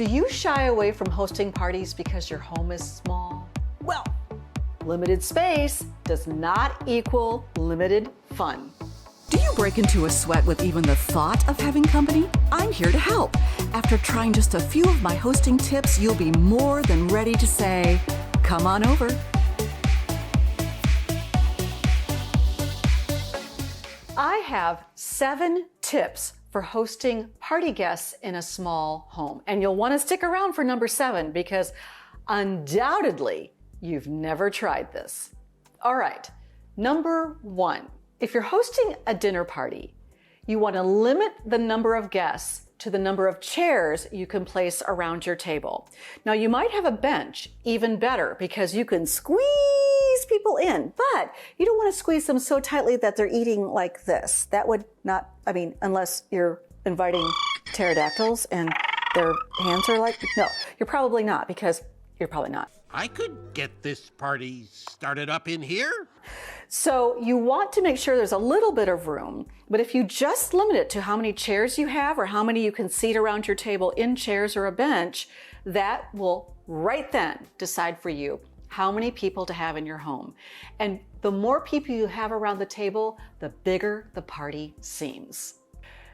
Do you shy away from hosting parties because your home is small? Well, limited space does not equal limited fun. Do you break into a sweat with even the thought of having company? I'm here to help. After trying just a few of my hosting tips, you'll be more than ready to say, come on over. I have 7 tips for hosting party guests in a small home. And you'll want to stick around for number 7 because undoubtedly you've never tried this. All right, number 1. If you're hosting a dinner party, you want to limit the number of guests to the number of chairs you can place around your table. Now you might have a bench, even better, because you can squeeze people in, but you don't want to squeeze them so tightly that they're eating like this. That would not, unless you're inviting pterodactyls and their hands are like, no, you're probably not, because you're probably not. I could get this party started up in here. So you want to make sure there's a little bit of room, but if you just limit it to how many chairs you have or how many you can seat around your table in chairs or a bench, that will right then decide for you how many people to have in your home. And the more people you have around the table, the bigger the party seems.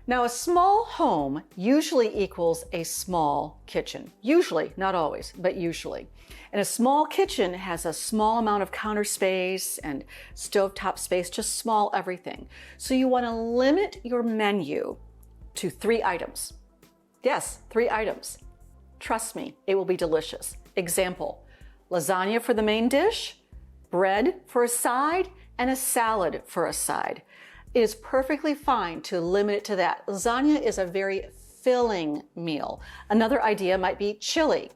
Now, a small home usually equals a small kitchen. Usually, not always, but usually. And a small kitchen has a small amount of counter space and stovetop space, just small everything. So you want to limit your menu to 3 items. Yes, 3 items. Trust me, it will be delicious. Example, lasagna for the main dish, bread for a side, and a salad for a side. It is perfectly fine to limit it to that. Lasagna is a very filling meal. Another idea might be chili.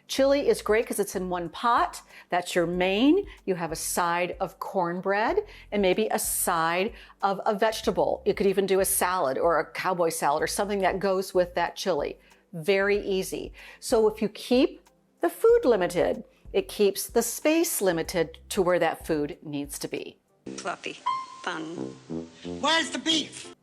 Chili is great because it's in one pot. That's your main. You have a side of cornbread and maybe a side of a vegetable. You could even do a salad or a cowboy salad or something that goes with that chili. Very easy. So if you keep the food limited, it keeps the space limited to where that food needs to be. Fluffy. Fun. Where's the beef?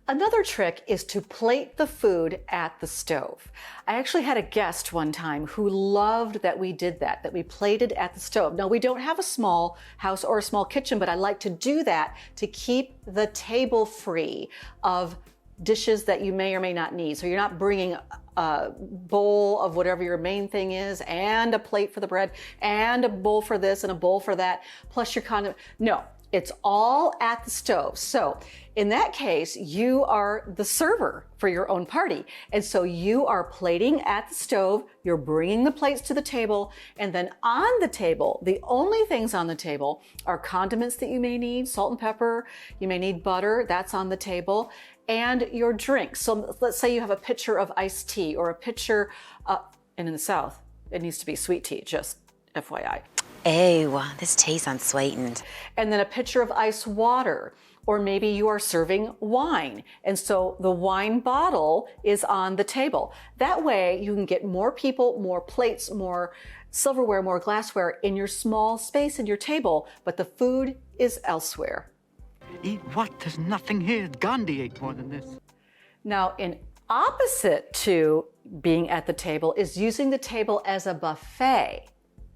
Another trick is to plate the food at the stove. I actually had a guest one time who loved that we did that we plated at the stove. Now, we don't have a small house or a small kitchen, but I like to do that to keep the table free of dishes that you may or may not need. So you're not bringing a bowl of whatever your main thing is and a plate for the bread and a bowl for this and a bowl for that, plus your condiment. No. It's all at the stove. So in that case, you are the server for your own party. And so you are plating at the stove, you're bringing the plates to the table, and then on the table, the only things on the table are condiments that you may need, salt and pepper, you may need butter, that's on the table, and your drinks. So let's say you have a pitcher of iced tea or a pitcher, and in the South, it needs to be sweet tea, just FYI. Ew, this tastes unsweetened. And then a pitcher of ice water, or maybe you are serving wine. And so the wine bottle is on the table. That way you can get more people, more plates, more silverware, more glassware in your small space in your table, but the food is elsewhere. Eat what? There's nothing here. Gandhi ate more than this. Now, in opposite to being at the table is using the table as a buffet.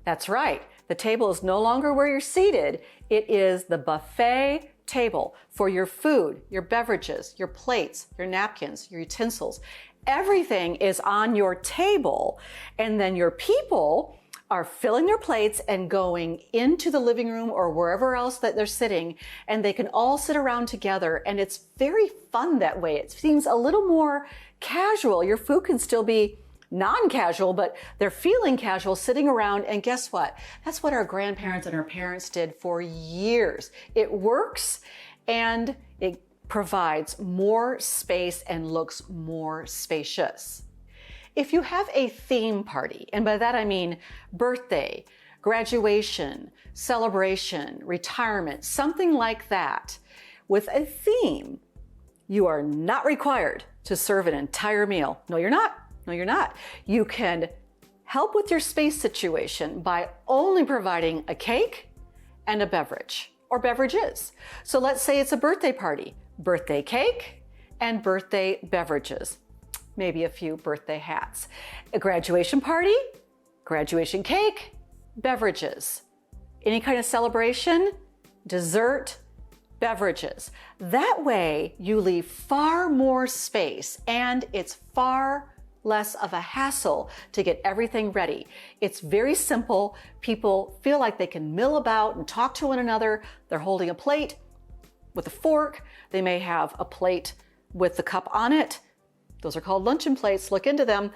That's right. The table is no longer where you're seated. It is the buffet table for your food, your beverages, your plates, your napkins, your utensils. Everything is on your table. And then your people are filling their plates and going into the living room or wherever else that they're sitting, and they can all sit around together. And it's very fun that way. It seems a little more casual. Your food can still be non-casual, but they're feeling casual sitting around. And guess what? That's what our grandparents and our parents did for years. It works and it provides more space and looks more spacious. If you have a theme party, and by that I mean birthday, graduation, celebration, retirement, something like that, with a theme, you are not required to serve an entire meal. No, you're not. No, you're not. You can help with your space situation by only providing a cake and a beverage or beverages. So let's say it's a birthday party, birthday cake and birthday beverages. maybe a few birthday hats. A graduation party, graduation cake, beverages. Any kind of celebration, dessert, beverages. That way you leave far more space and it's far less of a hassle to get everything ready. It's very simple. People feel like they can mill about and talk to one another. They're holding a plate with a fork. They may have a plate with the cup on it. Those are called luncheon plates. Look into them.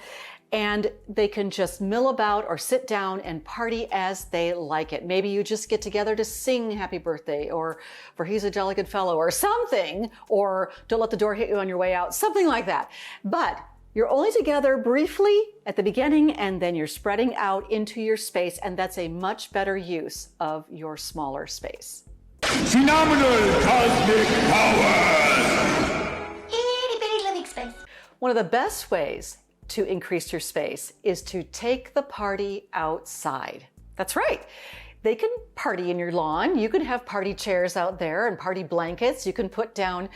And they can just mill about or sit down and party as they like it. Maybe you just get together to sing happy birthday or for he's a jolly good fellow or something, or don't let the door hit you on your way out, something like that. But you're only together briefly at the beginning and then you're spreading out into your space, and that's a much better use of your smaller space. Phenomenal cosmic powers! Itty bitty living space. One of the best ways to increase your space is to take the party outside. That's right. They can party in your lawn. You can have party chairs out there and party blankets. You can put down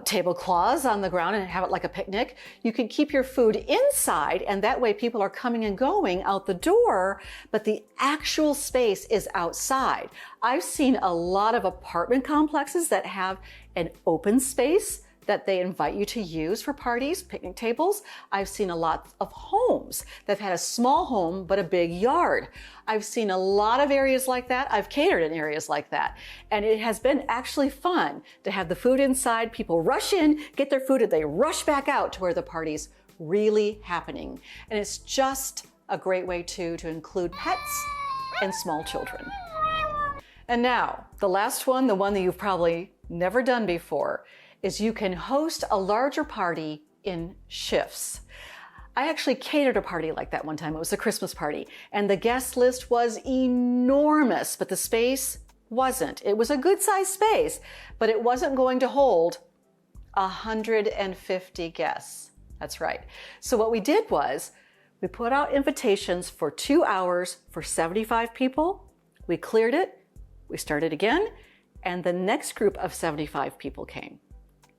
tablecloths on the ground and have it like a picnic. You can keep your food inside, and that way people are coming and going out the door, but the actual space is outside. I've seen a lot of apartment complexes that have an open space that they invite you to use for parties, picnic tables. I've seen a lot of homes that have had a small home but a big yard. I've seen a lot of areas like that. I've catered in areas like that. And it has been actually fun to have the food inside. People rush in, get their food, and they rush back out to where the party's really happening. And it's just a great way to include pets and small children. And now, the last one, the one that you've probably never done before, is you can host a larger party in shifts. I actually catered a party like that one time. It was a Christmas party, and the guest list was enormous, but the space wasn't. It was a good sized space, but it wasn't going to hold 150 guests. That's right. So what we did was we put out invitations for 2 hours for 75 people. We cleared it. We started again, and the next group of 75 people came.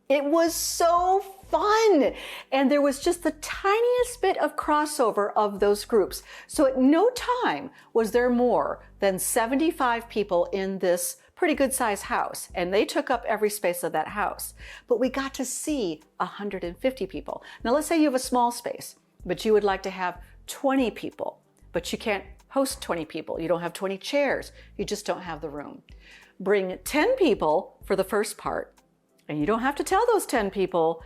It was so fun. And there was just the tiniest bit of crossover of those groups. So at no time was there more than 75 people in this pretty good sized house. And they took up every space of that house. But we got to see 150 people. Now let's say you have a small space, but you would like to have 20 people, but you can't host 20 people. You don't have 20 chairs. You just don't have the room. Bring 10 people for the first part. And you don't have to tell those 10 people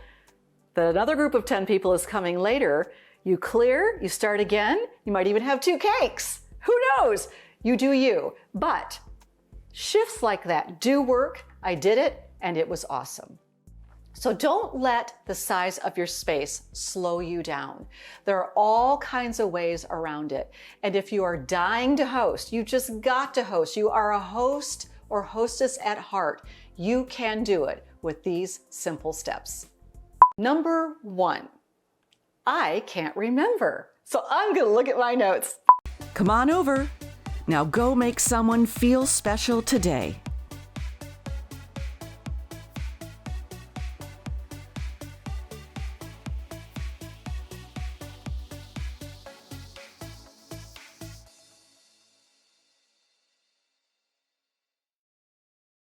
that another group of 10 people is coming later. You clear, you start again. You might even have 2 cakes. Who knows? You do you. But shifts like that do work. I did it, and it was awesome. So don't let the size of your space slow you down. There are all kinds of ways around it. And if you are dying to host, you just got to host. You are a host or hostess at heart. You can do it with these simple steps. Number 1, I can't remember. So I'm gonna look at my notes. Come on over. Now go make someone feel special today.